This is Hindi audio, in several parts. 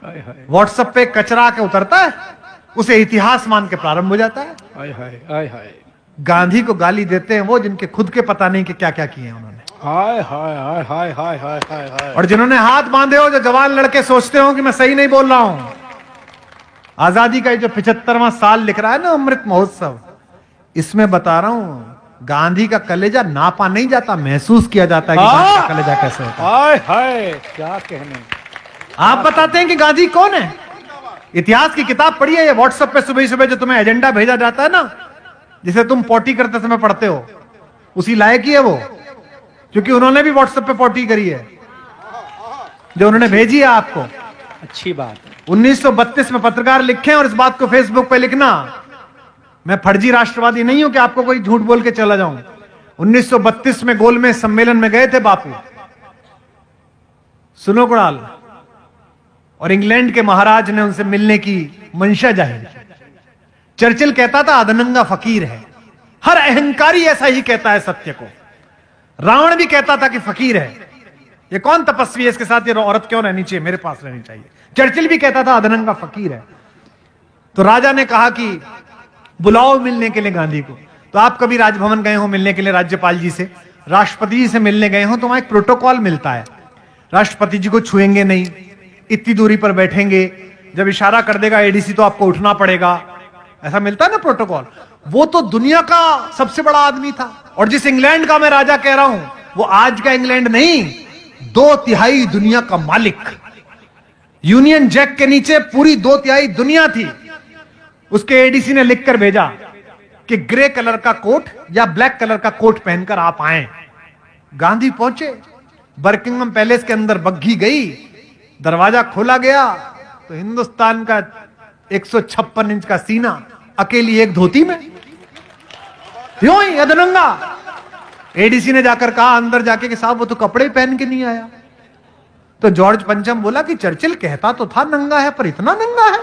व्हाट्सएप पे कचरा के उतरता है, उसे इतिहास मान के प्रारंभ हो जाता है। हाय हाय हाय हाय। गांधी को गाली देते हैं वो जिनके खुद के पता नहीं कि क्या क्या किए हैं उन्होंने। हाय हाय हाय हाय हाय हाय हाय हाय। और जिन्होंने हाथ बांधे हो, जो जवान लड़के सोचते हो कि मैं सही नहीं बोल रहा हूं। आजादी का जो 75वां साल लिख रहा है ना, अमृत महोत्सव, इसमें बता रहा हूं गांधी का कलेजा नापा नहीं जाता, महसूस किया जाता है कि गांधी का कलेजा कैसे होता है। हाय हाय, क्या कहने। आप बताते हैं कि गांधी कौन है? इतिहास की किताब पढ़िए। ये व्हाट्सएप पे सुबह सुबह जो तुम्हें एजेंडा भेजा जाता है ना, जिसे तुम पोटी करते समय पढ़ते हो, उसी लायक ही है वो, क्योंकि उन्होंने भी व्हाट्सएप पे पोटी करी है जो उन्होंने भेजी है आपको। अच्छी बात है। 1932 में पत्रकार लिखे और इस बात को फेसबुक पे लिखना, मैं फर्जी राष्ट्रवादी नहीं हूं कि आपको कोई झूठ बोल के चला जाऊं। 1932 में गोलमेज सम्मेलन में गए थे बापू, सुनो कुणाल, और इंग्लैंड के महाराज ने उनसे मिलने की मंशा जाहिर की। चर्चिल कहता था अधनंगा फकीर है, हर अहंकारी ऐसा ही कहता है सत्य को। रावण भी कहता था कि फकीर है, ये कौन तपस्वी है, इसके साथ ये औरत क्यों रहनी चाहिए, मेरे पास रहनी चाहिए। चर्चिल भी कहता था अधनंगा फकीर है। तो राजा ने कहा कि बुलाओ मिलने के लिए गांधी को। तो आप कभी राजभवन गए हो मिलने के लिए राज्यपाल जी से, राष्ट्रपति जी से मिलने गए हो, तो वहां एक प्रोटोकॉल मिलता है। राष्ट्रपति जी को छुएंगे नहीं, इतनी दूरी पर बैठेंगे, जब इशारा कर देगा एडीसी तो आपको उठना पड़ेगा, ऐसा मिलता है ना प्रोटोकॉल। वो तो दुनिया का सबसे बड़ा आदमी था। और जिस इंग्लैंड का मैं राजा कह रहा हूं, वो आज का इंग्लैंड नहीं, 2/3 दुनिया का मालिक। यूनियन जैक के नीचे पूरी 2/3 दुनिया थी। उसके एडीसी ने लिखकर भेजा कि ग्रे कलर का कोट या ब्लैक कलर का कोट पहनकर आप आए। गांधी पहुंचे, बकिंगम पैलेस के अंदर बग्घी गई, दरवाजा खोला गया तो हिंदुस्तान का 156 इंच का सीना अकेली एक धोती में, यूं ही अधनंगा। एडीसी ने जाकर कहा अंदर जाके कि साहब वो तो कपड़े पहन के नहीं आया। तो जॉर्ज पंचम बोला कि चर्चिल कहता तो था नंगा है, पर इतना नंगा है।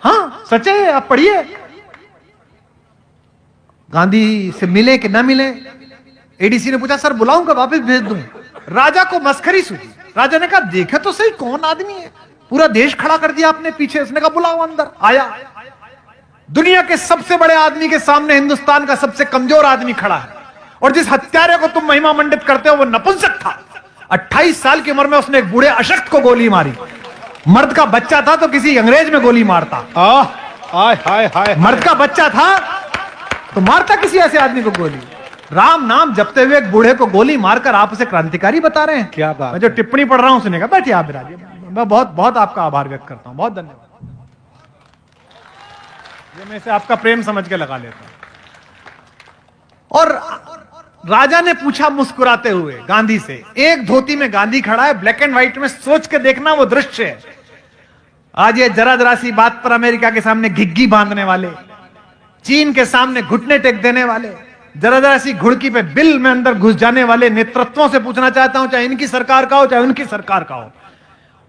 हाँ सच है, आप पढ़िए। गांधी से मिले कि ना मिले, एडीसी ने पूछा सर बुलाऊं कब, वापस भेज दूं। राजा को मस्खरी सूझी। राजा ने कहा देखे तो सही कौन आदमी है, पूरा देश खड़ा कर दिया आपने पीछे। उसने कहा बुलाओ अंदर। आया। दुनिया के सबसे बड़े आदमी के सामने हिंदुस्तान का सबसे कमजोर आदमी खड़ा है, और जिस हत्यारे को तुम महिमा मंडित करते हो वो नपुंसक था। 28 साल की उम्र में उसने एक बूढ़े अशक्त को गोली मारी। मर्द का बच्चा था तो किसी अंग्रेज में गोली मारता। हाय हाय हाय। मर्द का बच्चा था तो मारता किसी ऐसे आदमी को गोली। राम नाम जपते हुए एक बूढ़े को गोली मारकर आप उसे क्रांतिकारी बता रहे हैं। क्या बात। मैं जो टिप्पणी पढ़ रहा हूं सुनेगा, बैठिए आप विराजिए। मैं बहुत बहुत आपका आभार व्यक्त करता हूं, बहुत धन्यवाद। ये मैं इसे आपका प्रेम समझ के लगा लेता हूं। और राजा ने पूछा मुस्कुराते हुए गांधी से, एक धोती में गांधी खड़ा है, ब्लैक एंड व्हाइट में, सोच के देखना वो दृश्य है। आज ये जरा जरा सी बात पर अमेरिका के सामने घिग्गी बांधने वाले, चीन के सामने घुटने टेक देने वाले, जरा जरा सी घुड़की पे बिल में अंदर घुस जाने वाले नेतृत्वों से पूछना चाहता हूं, चाहे इनकी सरकार का हो चाहे उनकी सरकार का हो।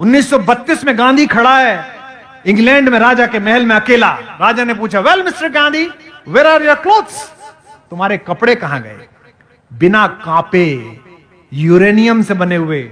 1932 में गांधी खड़ा है इंग्लैंड में राजा के महल में अकेला। राजा ने पूछा well mister Gandhi, where are your clothes, तुम्हारे कपड़े कहां गए? बिना कांपे, यूरेनियम से बने हुए,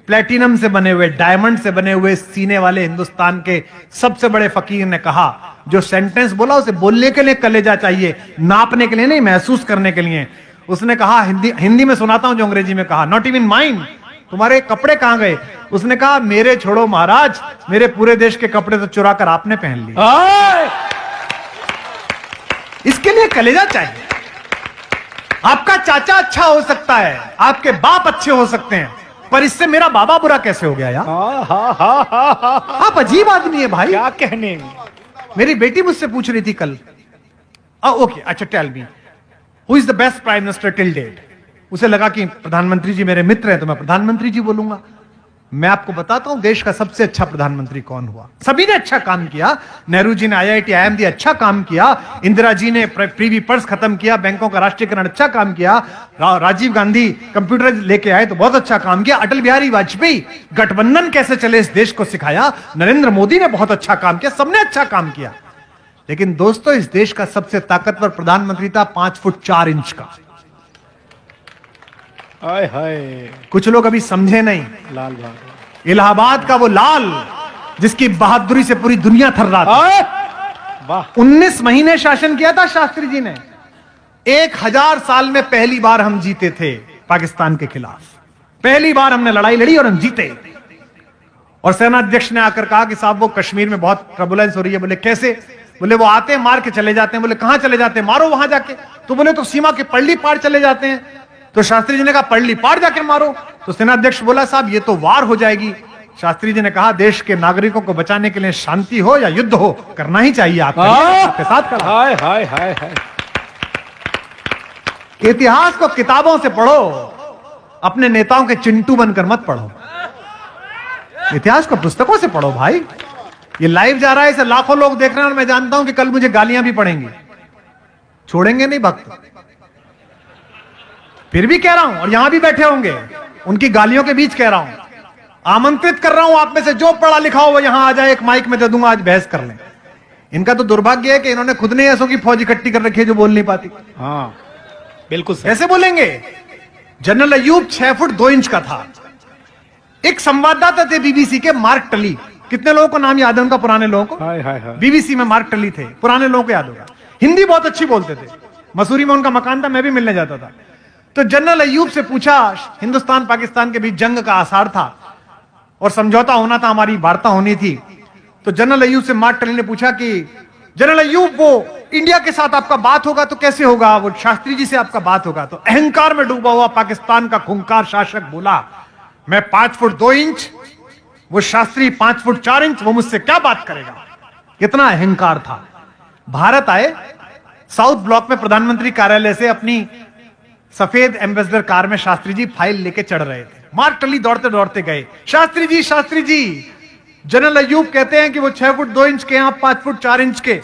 प्लेटिनम से बने हुए, डायमंड से बने हुए सीने वाले हिंदुस्तान के सबसे बड़े फकीर ने कहा, जो सेंटेंस बोला उसे बोलने के लिए कलेजा चाहिए, नापने के लिए नहीं, महसूस करने के लिए। उसने कहा, हिंदी में सुनाता हूं जो अंग्रेजी में कहा, नॉट इवन माइन, तुम्हारे कपड़े कहां गए? उसने कहा मेरे छोड़ो महाराज, मेरे पूरे देश के कपड़े तो चुरा कर आपने पहन लिए। इसके लिए कलेजा चाहिए। आपका चाचा अच्छा हो सकता है, आपके बाप अच्छे हो सकते हैं, पर इससे मेरा बाबा बुरा कैसे हो गया यार? आप अजीब आदमी है भाई। क्या कहने। मेरी बेटी मुझसे पूछ रही थी कल, ओके अच्छा tell me who is the best prime minister till date. उसे लगा कि प्रधानमंत्री जी मेरे मित्र हैं तो मैं प्रधानमंत्री जी बोलूंगा। मैं आपको बताता हूं देश का सबसे अच्छा प्रधानमंत्री कौन हुआ। सभी ने अच्छा काम किया। नेहरू जी ने IIT IMD अच्छा काम किया, इंदिरा जी ने प्रीवी पर्स खत्म किया, बैंकों का राष्ट्रीयकरण अच्छा काम किया, राजीव गांधी कंप्यूटर लेके आए तो बहुत अच्छा काम किया, अटल बिहारी वाजपेयी गठबंधन कैसे चले इस देश को सिखाया, नरेंद्र मोदी ने बहुत अच्छा काम किया, सबने अच्छा काम किया। लेकिन दोस्तों इस देश का सबसे ताकतवर प्रधानमंत्री था 5 फुट 4 इंच का। हाय हाय। कुछ लोग अभी समझे नहीं। लाल बहादुर इलाहाबाद का वो लाल जिसकी बहादुरी से पूरी दुनिया थर्राती। वाह 19 महीने शासन किया था शास्त्री जी ने। 1000 साल में पहली बार हम जीते थे पाकिस्तान के खिलाफ। पहली बार हमने लड़ाई लड़ी और हम जीते। और सेनाध्यक्ष ने आकर कहा कि साहब वो कश्मीर में बहुत टर्बुलेंस हो रही है। बोले कैसे? बोले वो आते हैं मार के चले जाते हैं। बोले कहां चले जाते हैं? मारो वहां जाके। तो बोले तो सीमा के पल्ली पार चले जाते हैं। तो शास्त्री जी ने कहा पल्ली पार जाके मारो। तो सेनाध्यक्ष बोला साहब ये तो वार हो जाएगी। शास्त्री जी ने कहा देश के नागरिकों को बचाने के लिए शांति हो या युद्ध हो करना ही चाहिए। आपके साथ खड़ा। हाय हाय हाय हाय। इतिहास को किताबों से पढ़ो, अपने नेताओं के चिंटू बनकर मत पढ़ो। इतिहास को पुस्तकों से पढ़ो भाई। ये लाइव जा रहा है, इसे लाखों लोग देख रहे हैं और मैं जानता हूं कि कल मुझे गालियां भी पड़ेंगी। छोड़ेंगे नहीं भक्त। फिर भी कह रहा हूं और यहां भी बैठे होंगे, उनकी गालियों के बीच कह रहा हूं, आमंत्रित कर रहा हूं आप में से जो पढ़ा लिखा हो वो यहां आ जाए। एक माइक में दे दूंगा, आज बहस कर लें। इनका तो दुर्भाग्य है कि इन्होंने खुद ने ऐसों की फौज इकट्ठी कर रखी है जो बोल नहीं पाती। हाँ बिल्कुल सही। कैसे बोलेंगे? जनरल अयूब 6 फुट 2 इंच का था। एक संवाददाता थे बीबीसी के, मार्क टली। कितने लोगों को नाम याद है उनका? पुराने लोगों को। हाय हाय हाय। बीबीसी में मार्क टली थे, पुराने लोगों को याद होगा। हिंदी बहुत अच्छी बोलते थे। मसूरी में उनका मकान था, मैं भी मिलने जाता था। तो जनरल अयूब से पूछा, हिंदुस्तान पाकिस्तान के बीच जंग का आसार था और समझौता होना था, हमारी वार्ता होनी थी। तो जनरल अयूब से मार्क टली ने पूछा कि जनरल अयूब वो इंडिया के साथ आपका बात होगा तो कैसे होगा? वो शास्त्री जी से आपका बात होगा। तो अहंकार में डूबा हुआ पाकिस्तान का खूंखार शासक बोला, मैं 5 फुट 2 इंच, वो शास्त्री 5 फुट 4 इंच, वो मुझसे क्या बात करेगा? कितना अहंकार था। भारत आए, साउथ ब्लॉक में प्रधानमंत्री कार्यालय से अपनी सफेद एम्बेसडर कार में शास्त्री जी फाइल लेके चढ़ रहे थे। मार्क टली दौड़ते दौड़ते गए, शास्त्री जी जनरल अयूब कहते हैं कि वो 6 फुट 2 इंच के, आप 5 फुट 4 इंच के।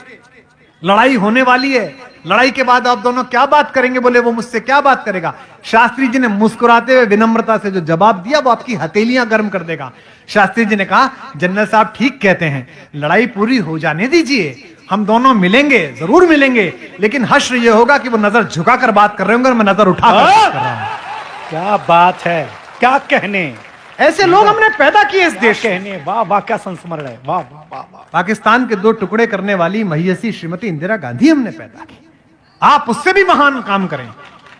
लड़ाई होने वाली है, लड़ाई के बाद आप दोनों क्या बात करेंगे? बोले वो मुझसे क्या बात करेगा? शास्त्री जी ने मुस्कुराते हुए विनम्रता से जो जवाब दिया वो आपकी हथेलियां गर्म कर देगा। शास्त्री जी ने कहा, जनरल साहब ठीक कहते हैं, लड़ाई पूरी हो जाने दीजिए, हम दोनों मिलेंगे, जरूर मिलेंगे, लेकिन हश्र ये होगा कि वो नजर झुकाकर बात कर रहे होंगे और मैं नजर उठाकर बात कर रहा हूं। क्या बात है, क्या कहने। ऐसे लोग हमने पैदा किए इस देश कहने। वाह वाह क्या संस्मरण है। वाह वाह वाह वाह। पाकिस्तान के 2 टुकड़े करने वाली महियसी श्रीमती इंदिरा गांधी हमने पैदा की। आप उससे भी महान काम करें।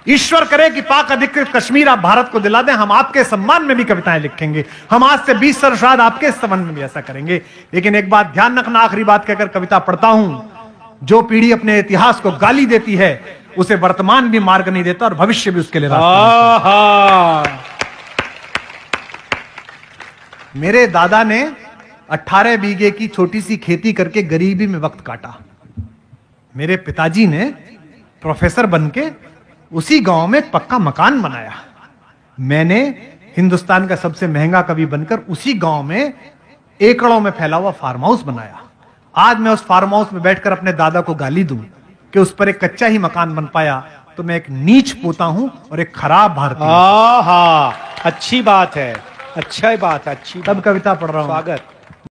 ईश्वर करे कि पाक अधिकृत कश्मीर आप भारत को दिला दें। हम आपके सम्मान में भी कविताएं लिखेंगे। हम आज से 20 वर्ष बाद आपके संबंध में भी ऐसा करेंगे। लेकिन एक बात ध्यान रखना, आखिरी बात कहकर कविता पढ़ता हूं, जो पीढ़ी अपने इतिहास को गाली देती है उसे वर्तमान भी मार्ग नहीं देता और भविष्य भी उसके लिए रास्ता। मेरे दादा ने 18 बीघे की छोटी सी खेती करके गरीबी में वक्त काटा। मेरे पिताजी ने प्रोफेसर बनके उसी गांव में एक पक्का मकान बनाया। मैंने हिंदुस्तान का सबसे महंगा कवि बनकर उसी गांव में एकड़ों में फैला हुआ फार्म हाउस बनाया। आज मैं उस फार्म हाउस में बैठकर अपने दादा को गाली दूं कि उस पर एक कच्चा ही मकान बन पाया तो मैं एक नीच पोता हूं और एक खराब भारतीय। अच्छी बात है, अच्छा बात है, अच्छी। तब कविता पढ़ रहा हूं। स्वागत।